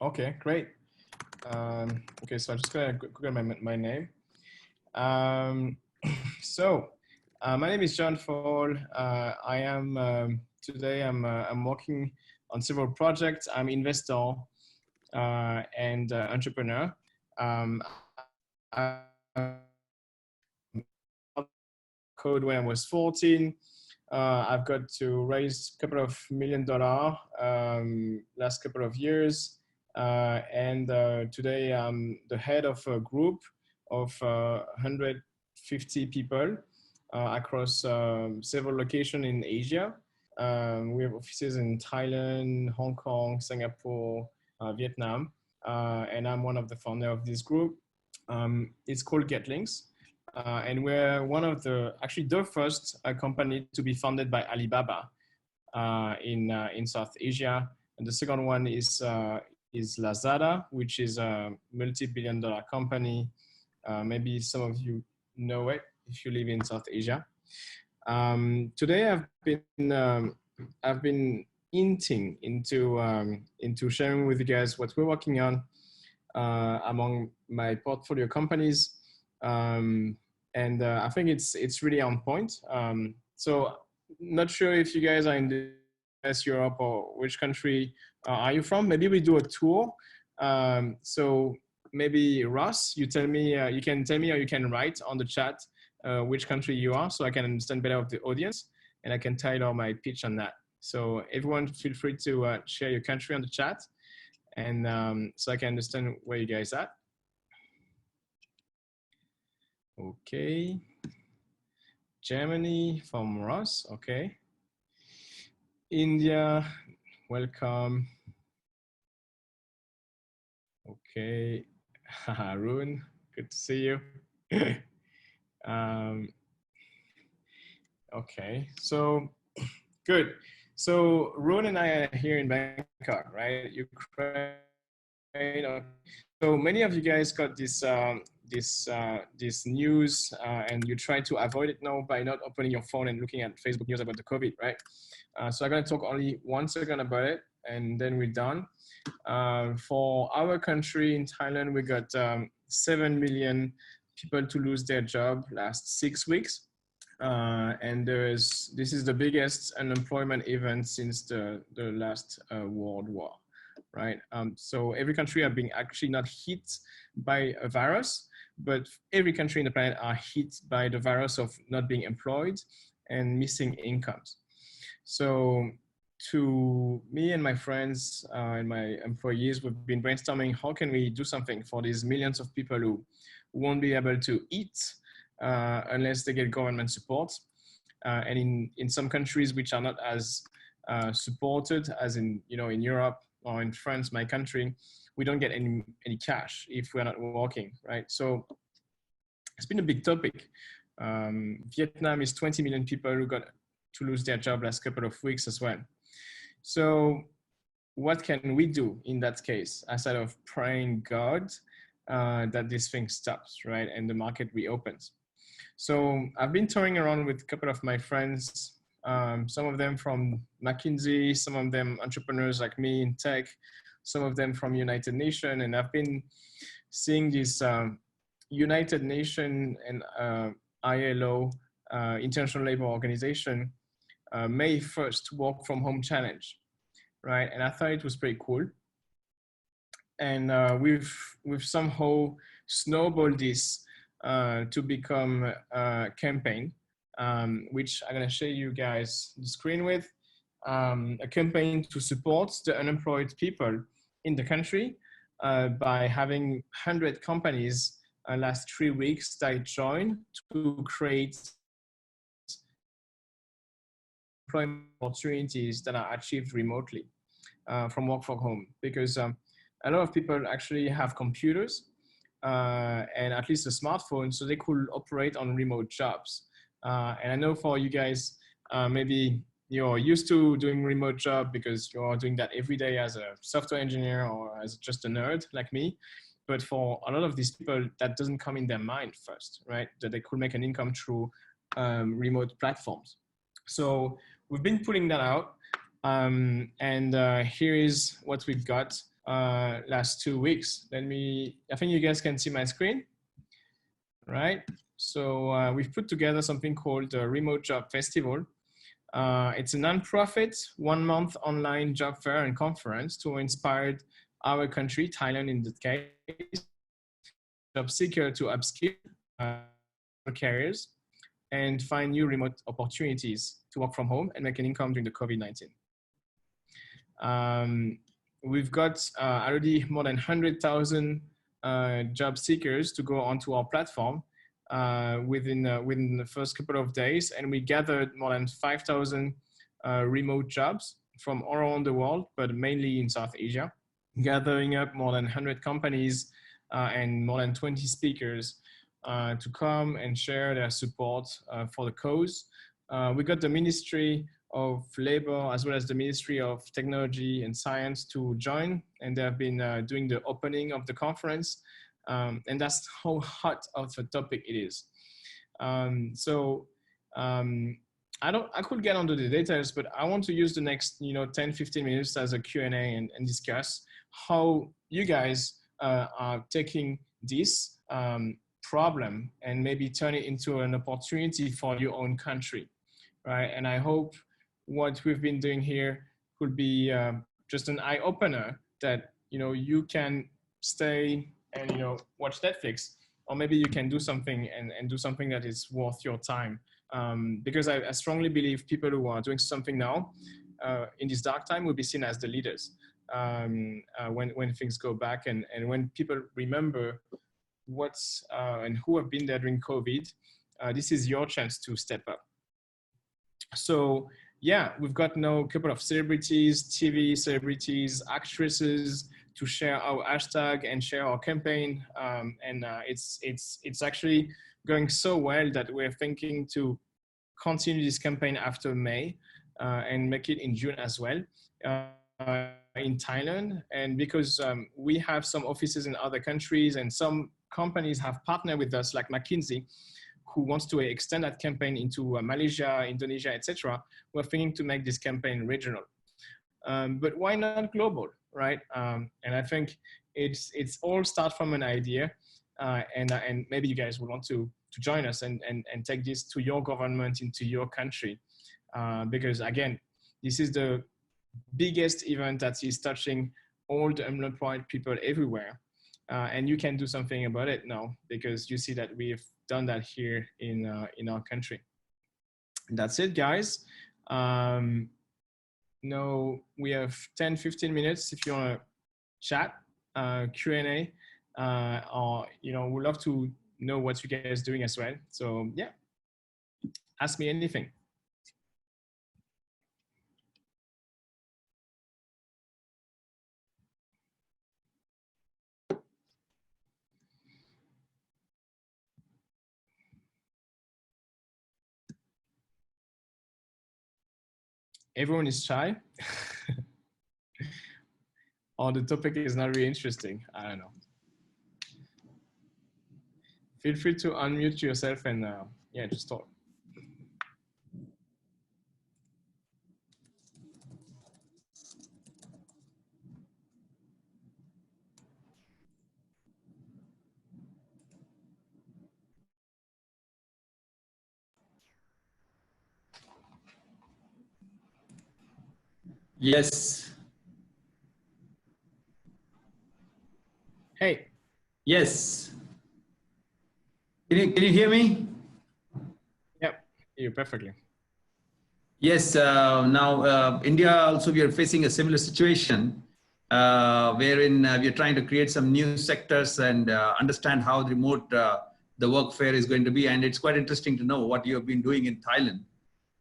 Okay, great. Okay, so I'm just gonna Google my name. Um, so, my name is Djoann Fal. I am today. I'm working on several projects. I'm investor and entrepreneur. I code when I was 14. I've got to raise a couple of $1 million last couple of years. And today I'm the head of a group of 150 people across several locations in Asia. We have offices in Thailand, Hong Kong, Singapore, Vietnam, and I'm one of the founder of this group. It's called GetLinks. And we're one of actually the first company to be funded by Alibaba in South Asia. And the second one is Lazada, which is a multi-billion-dollar company. Maybe some of you know it if you live in South Asia. Today I've been hinting into sharing with you guys what we're working on among my portfolio companies. And I think it's really on point. So not sure if you guys are in the US, Europe, or which country are you from? Maybe we do a tour. So maybe Ross, you tell me, you can tell me or you can write on the chat which country you are, so I can understand better of the audience, and I can tailor my pitch on that. So everyone, feel free to share your country on the chat, and so I can understand where you guys are. Okay. Germany from Ross. Okay. India, welcome. Okay. Harun, good to see you. Okay, so good. So Ron and I are here in Bangkok, right? Ukraine. So many of you guys got this news, and you try to avoid it now by not opening your phone and looking at Facebook news about the COVID, right? So I'm gonna talk only 1 second about it, and then we're done. For our country in Thailand, we got 7 million people to lose their job last 6 weeks. And this is the biggest unemployment event since the last World War, right? So every country are being actually not hit by a virus, but every country in the planet are hit by the virus of not being employed and missing incomes. So to me and my friends and my employees, we've been brainstorming how can we do something for these millions of people who won't be able to eat unless they get government support. And in some countries which are not as supported as in Europe or in France, my country, we don't get any cash if we're not working, right? So it's been a big topic. Vietnam is 20 million people who got to lose their job last couple of weeks as well. So what can we do in that case, aside of praying God that this thing stops, right? And the market reopens. So I've been touring around with a couple of my friends, some of them from McKinsey, some of them entrepreneurs like me in tech, some of them from United Nations. And I've been seeing this United Nations and ILO, International Labour Organization, May 1st work from home challenge, right? And I thought it was pretty cool. And we've somehow snowballed this to become a campaign, which I'm gonna show you guys the screen with, a campaign to support the unemployed people in the country by having 100 companies last 3 weeks that join to create employment opportunities that are achieved remotely from work from home, because a lot of people actually have computers and at least a smartphone, so they could operate on remote jobs. And I know for you guys, maybe you're used to doing remote job because you're doing that every day as a software engineer or as just a nerd like me. But for a lot of these people, that doesn't come in their mind first, right? That they could make an income through remote platforms. So we've been putting that out. And here is what we've got. last 2 weeks. I think you guys can see my screen, right? So we've put together something called the Remote Job Festival. It's a non-profit 1-month online job fair and conference to inspire our country, Thailand in that case, job seeker to upskill careers and find new remote opportunities to work from home and make an income during the COVID-19. We've got already more than 100,000 job seekers to go onto our platform within the first couple of days, and we gathered more than 5,000 remote jobs from all around the world, but mainly in South Asia, gathering up more than 100 companies and more than 20 speakers to come and share their support for the cause. We got the Ministry of Labor as well as the Ministry of Technology and Science to join, and they have been doing the opening of the conference. And that's how hot of a topic it is. I could get onto the details, but I want to use the next 10-15 minutes as a Q&A and discuss how you guys are taking this problem and maybe turn it into an opportunity for your own country, right? And I hope what we've been doing here could be just an eye-opener that you can stay and watch Netflix, or maybe you can do something and do something that is worth your time. Because I strongly believe people who are doing something now in this dark time will be seen as the leaders when things go back, and when people remember what's and who have been there during COVID. This is your chance to step up. So yeah, we've got now a couple of celebrities, TV celebrities, actresses to share our hashtag and share our campaign. It's actually going so well that we're thinking to continue this campaign after May and make it in June as well in Thailand. And because we have some offices in other countries and some companies have partnered with us, like McKinsey, who wants to extend that campaign into Malaysia, Indonesia, etc. We're thinking to make this campaign regional. But why not global, right? And I think it's all start from an idea, and maybe you guys would want to join us and take this to your government, into your country, because again, this is the biggest event that is touching all the unemployed people everywhere, and you can do something about it now because you see that we've done that here in our country. That's it, guys. Now we have 10-15 minutes if you want to chat, Q&A, or we'd love to know what you guys doing as well. So yeah, ask me anything. Everyone is shy. Or the topic is not really interesting. I don't know. Feel free to unmute yourself and yeah, just talk. Yes. Hey. Yes. Can you hear me? Yep, you perfectly. Yes. Now, India also, we are facing a similar situation wherein we are trying to create some new sectors and understand how the remote the work fair is going to be. And it's quite interesting to know what you have been doing in Thailand.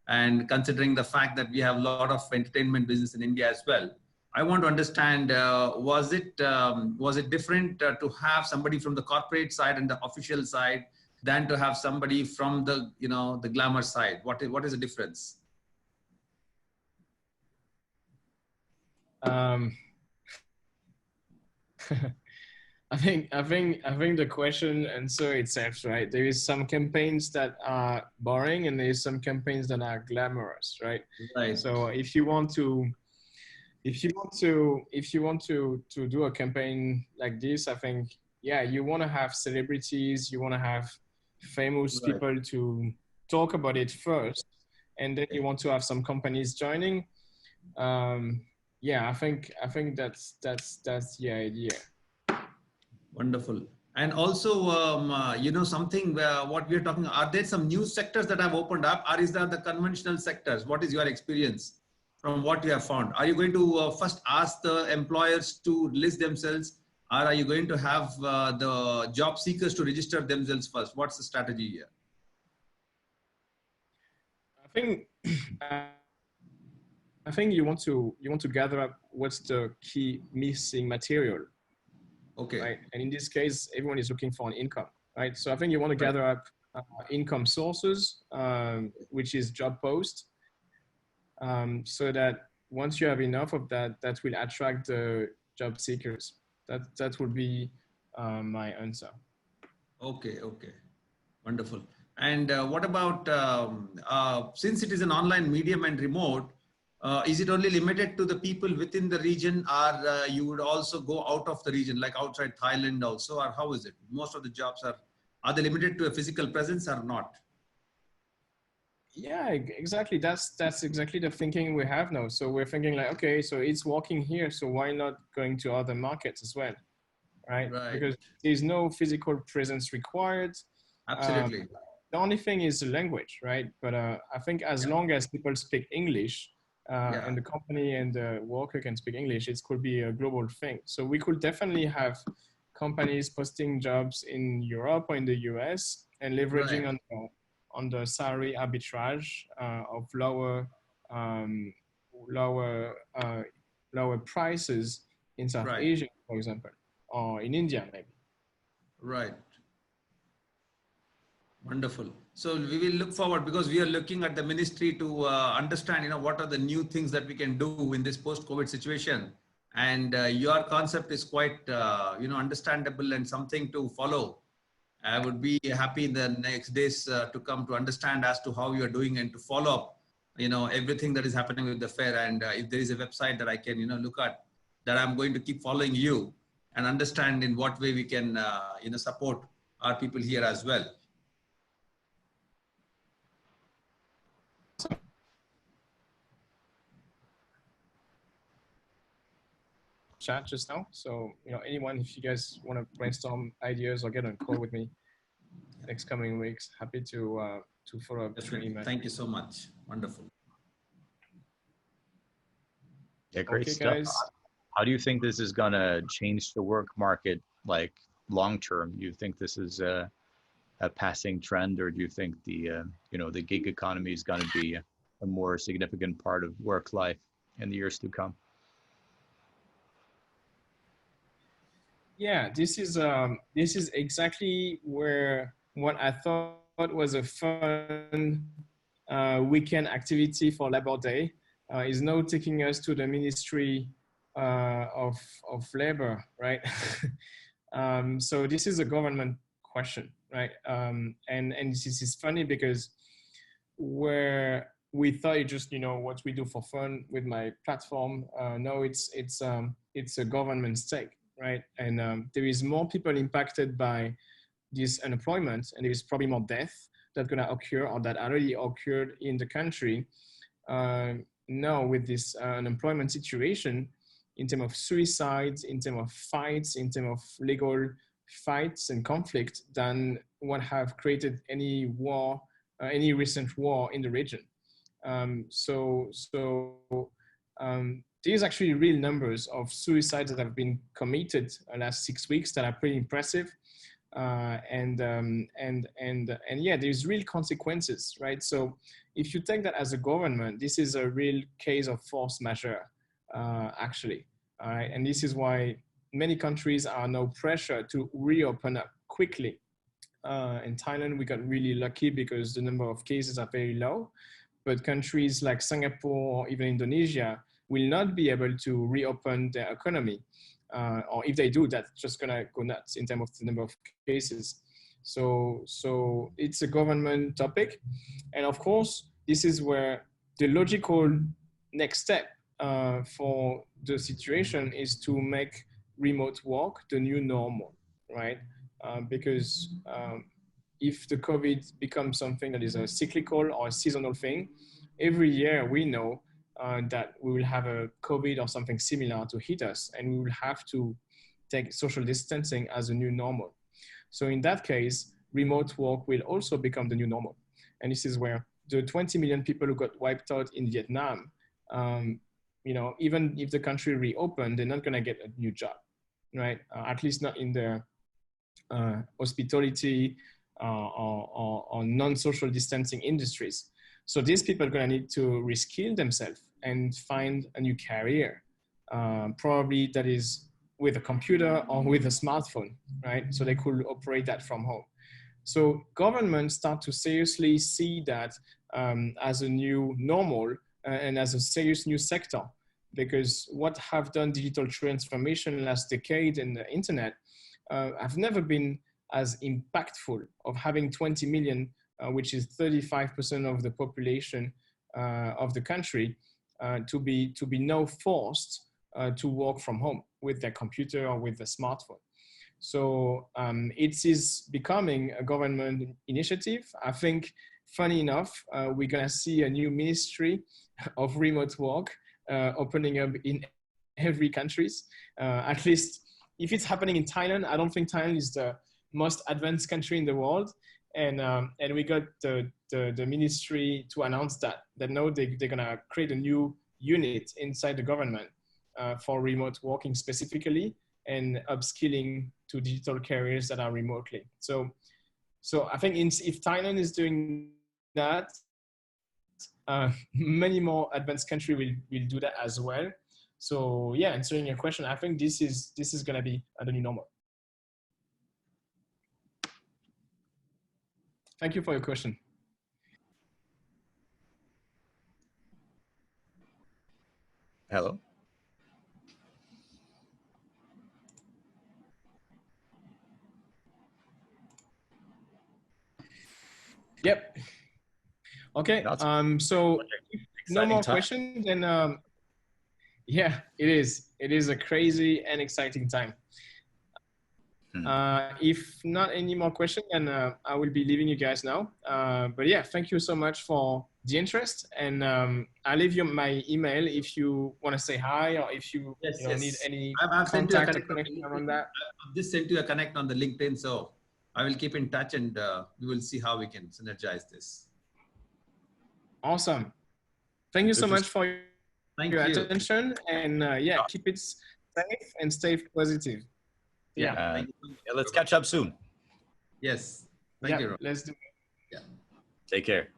And considering the fact that we have a lot of entertainment business in India as well, I want to understand, was it different to have somebody from the corporate side and the official side than to have somebody from the, the glamour side? What is the difference? I think the question answer itself, right? There is some campaigns that are boring and there is some campaigns that are glamorous, right? Right. So if you want to if you want to do a campaign like this, I think, yeah, you want to have celebrities, you want to have famous Right. people to talk about it first, and then you want to have some companies joining. um yeah, I think that's the idea. Wonderful. And also, something what we are talking, are there some new sectors that have opened up, or is that the conventional sectors? What is your experience from what you have found? Are you going to first ask the employers to list themselves, or are you going to have the job seekers to register themselves first? What's the strategy here? I think I think you want to gather up what's the key missing material, Okay. right? And in this case, everyone is looking for an income, right? So I think you want to Right. gather up income sources, which is job post, so that once you have enough of that, that will attract the job seekers. That would be my answer. Okay. Okay. Wonderful. And what about, since it is an online medium and remote, is it only limited to the people within the region, or you would also go out of the region, like outside Thailand also, or how is it? Most of the jobs are they limited to a physical presence or not? Yeah, exactly. That's exactly the thinking we have now. So we're thinking like, okay, so it's working here, so why not going to other markets as well, right? Right. Because there's no physical presence required. Um, Absolutely. the only thing is the language, right? But I think as Yeah. long as people speak English, Yeah. and the company and the worker can speak English, it could be a global thing. So we could definitely have companies posting jobs in Europe or in the US and leveraging Right. on the salary arbitrage of um, lower lower prices in South Right. Asia, for example, or in India maybe. Right. Wonderful. So we will look forward, because we are looking at the ministry to understand, what are the new things that we can do in this post-COVID situation. And your concept is quite, understandable and something to follow. I would be happy in the next days to come to understand as to how you are doing and to follow up, everything that is happening with the fair. And if there is a website that I can, look at, that I'm going to keep following you and understand in what way we can, support our people here as well. Chat just now. So, anyone, if you guys want to brainstorm ideas or get on a call with me next coming weeks, happy to follow up through Definitely. email. Thank you so much. Wonderful. Yeah, great Okay, stuff. guys. How do you think this is going to change the work market, like long term? Do you think this is a passing trend, or do you think the gig economy is going to be a more significant part of work life in the years to come? Yeah, this is exactly where what I thought was a fun weekend activity for Labor Day is now taking us to the Ministry of Labor, right? So this is a government question, right? And this is funny because where we thought it just what we do for fun with my platform, no, it's a government stake, right? And there is more people impacted by this unemployment, and there is probably more death that's going to occur or that already occurred in the country now with this unemployment situation, in terms of suicides, in terms of fights, in terms of legal fights and conflict, than what have created any war, any recent war in the region. These actually real numbers of suicides that have been committed last 6 weeks that are pretty impressive. And yeah, there's real consequences, right? So if you take that as a government, this is a real case of force majeure, actually. All right, and this is why many countries are now pressured to reopen up quickly. In Thailand, we got really lucky because the number of cases are very low, but countries like Singapore or even Indonesia will not be able to reopen their economy. Or if they do, that's just gonna go nuts in terms of the number of cases. So it's a government topic. And of course, this is where the logical next step for the situation is to make remote work the new normal, right? Because if the COVID becomes something that is a cyclical or a seasonal thing, every year we know that we will have a COVID or something similar to hit us, and we will have to take social distancing as a new normal. So in that case, remote work will also become the new normal. And this is where the 20 million people who got wiped out in Vietnam, even if the country reopened, they're not gonna get a new job, right? At least not in the hospitality or non-social distancing industries. So these people are gonna need to reskill themselves and find a new career, probably that is with a computer or with a smartphone, right? So they could operate that from home. So governments start to seriously see that as a new normal and as a serious new sector, because what have done digital transformation last decade in the internet have never been as impactful of having 20 million, which is 35% of the population of the country, to be now forced to work from home with their computer or with a smartphone. So it is becoming a government initiative. I think, funny enough, we're gonna see a new ministry of remote work opening up in every countries. At least if it's happening in Thailand, I don't think Thailand is the most advanced country in the world. And we got the ministry to announce that now they're gonna create a new unit inside the government for remote working specifically, and upskilling to digital careers that are remotely. So I think if Thailand is doing that, many more advanced countries will do that as well. So yeah, answering your question, I think this is gonna be the new normal. Thank you for your question. Hello. Yep. Okay. So no more questions, then yeah, it is. It is a crazy and exciting time. If not any more questions, then I will be leaving you guys now. But yeah, thank you so much for the interest, and I'll leave you my email if you want to say hi, or if you, need any contact or connection around that. I've just sent you a connect on the LinkedIn, so I will keep in touch, and we will see how we can synergize this. Awesome. Thank you so much for your attention, and yeah, keep it safe and stay positive. Yeah. Let's catch up soon. Yes. Thank you. Let's do it. Yeah. Take care.